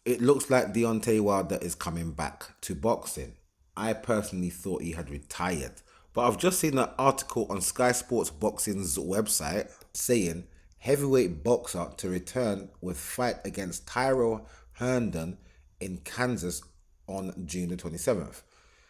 It looks like Deontay Wilder is coming back to boxing. I personally thought he had retired, but I've just seen an article on Sky Sports Boxing's website saying heavyweight boxer to return with fight against Tyrrell Herndon in Kansas on June the 27th.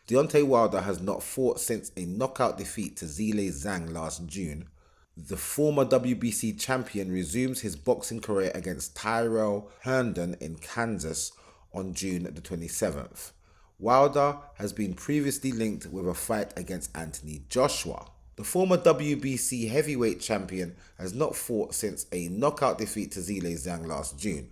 Deontay Wilder has not fought since a knockout defeat to Zhilei Zhang last June. The former WBC champion resumes his boxing career against Tyrrell Herndon in Kansas on June the 27th. Wilder has been previously linked with a fight against Anthony Joshua. The former WBC heavyweight champion has not fought since a knockout defeat to Zhilei Zhang last June,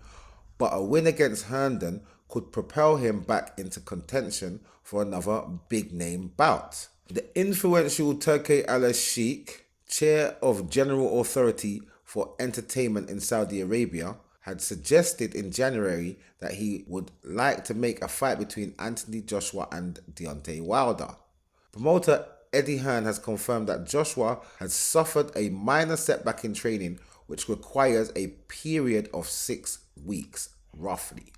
but a win against Herndon could propel him back into contention for another big name bout. The influential Turki Al Sheikh, chair of General Authority for Entertainment in Saudi Arabia, had suggested in January that he would like to make a fight between Anthony Joshua and Deontay Wilder. Promoter Eddie Hearn has confirmed that Joshua has suffered a minor setback in training, which requires a period of 6 weeks, roughly.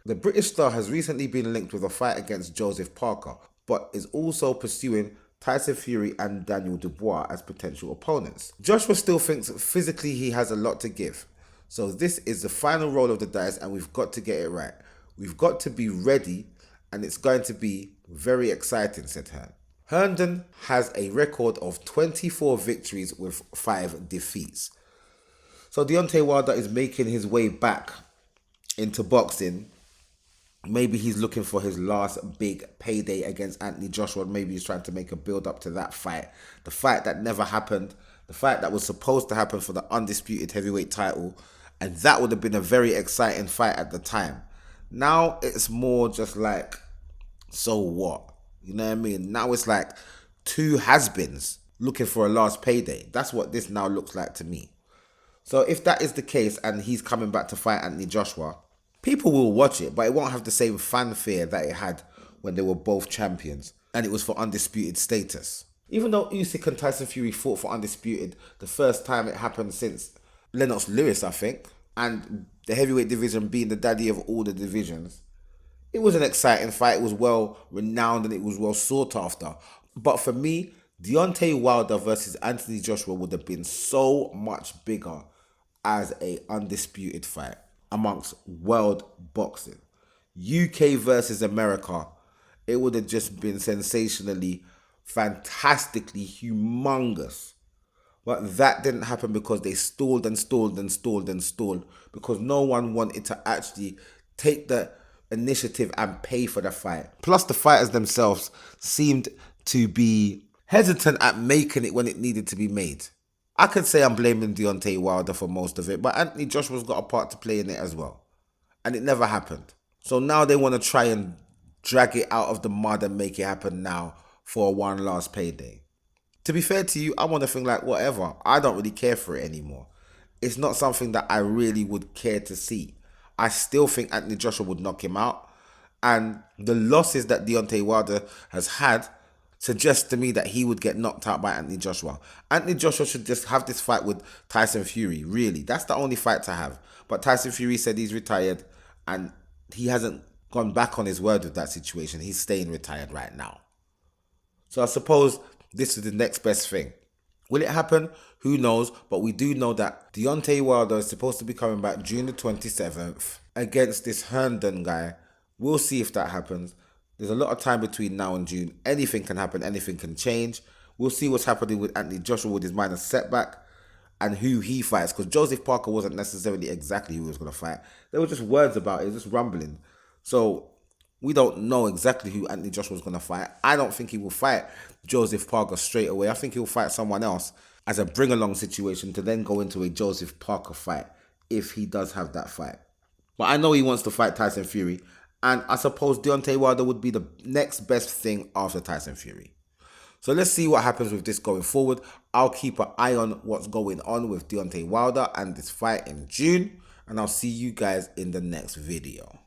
The British star has recently been linked with a fight against Joseph Parker, but is also pursuing Tyson Fury and Daniel Dubois as potential opponents. Joshua still thinks physically he has a lot to give. So this is the final roll of the dice and we've got to get it right. We've got to be ready and it's going to be very exciting, said Hearn. Herndon has a record of 24 victories with 5 defeats. So Deontay Wilder is making his way back into boxing. Maybe he's looking for his last big payday against Anthony Joshua. Maybe he's trying to make a build up to that fight. The fight that never happened. The fight that was supposed to happen for the undisputed heavyweight title. And that would have been a very exciting fight at the time. Now it's more just like, so what? You know what I mean? Now it's like two has-beens looking for a last payday. That's what this now looks like to me. So if that is the case and he's coming back to fight Anthony Joshua, people will watch it, but it won't have the same fanfare that it had when they were both champions and it was for undisputed status. Even though Usyk and Tyson Fury fought for undisputed the first time it happened since Lennox Lewis, I think, and the heavyweight division being the daddy of all the divisions, it was an exciting fight. It was well renowned and it was well sought after. But for me, Deontay Wilder versus Anthony Joshua would have been so much bigger as a undisputed fight amongst world boxing. UK versus America, it would have just been sensationally, fantastically humongous. But that didn't happen because they stalled and stalled and stalled and stalled because no one wanted to actually take the initiative and pay for the fight. Plus the fighters themselves seemed to be hesitant at making it when it needed to be made. I could say I'm blaming Deontay Wilder for most of it, but Anthony Joshua's got a part to play in it as well. And it never happened. So now they want to try and drag it out of the mud and make it happen now for one last payday. To be fair to you, I'm on the thing like, whatever. I don't really care for it anymore. It's not something that I really would care to see. I still think Anthony Joshua would knock him out. And the losses that Deontay Wilder has had suggests to me that he would get knocked out by Anthony Joshua. Anthony Joshua should just have this fight with Tyson Fury, really. That's the only fight to have. But Tyson Fury said he's retired and he hasn't gone back on his word with that situation. He's staying retired right now. So I suppose this is the next best thing. Will it happen? Who knows? But we do know that Deontay Wilder is supposed to be coming back June the 27th against this Herndon guy. We'll see if that happens. There's a lot of time between now and June. Anything can happen. Anything can change. We'll see what's happening with Anthony Joshua with his minor setback and who he fights. Because Joseph Parker wasn't necessarily exactly who he was going to fight. There were just words about it. Just rumbling. So we don't know exactly who Anthony Joshua was going to fight. I don't think he will fight Joseph Parker straight away. I think he'll fight someone else as a bring-along situation to then go into a Joseph Parker fight if he does have that fight. But I know he wants to fight Tyson Fury. And I suppose Deontay Wilder would be the next best thing after Tyson Fury. So let's see what happens with this going forward. I'll keep an eye on what's going on with Deontay Wilder and this fight in June. And I'll see you guys in the next video.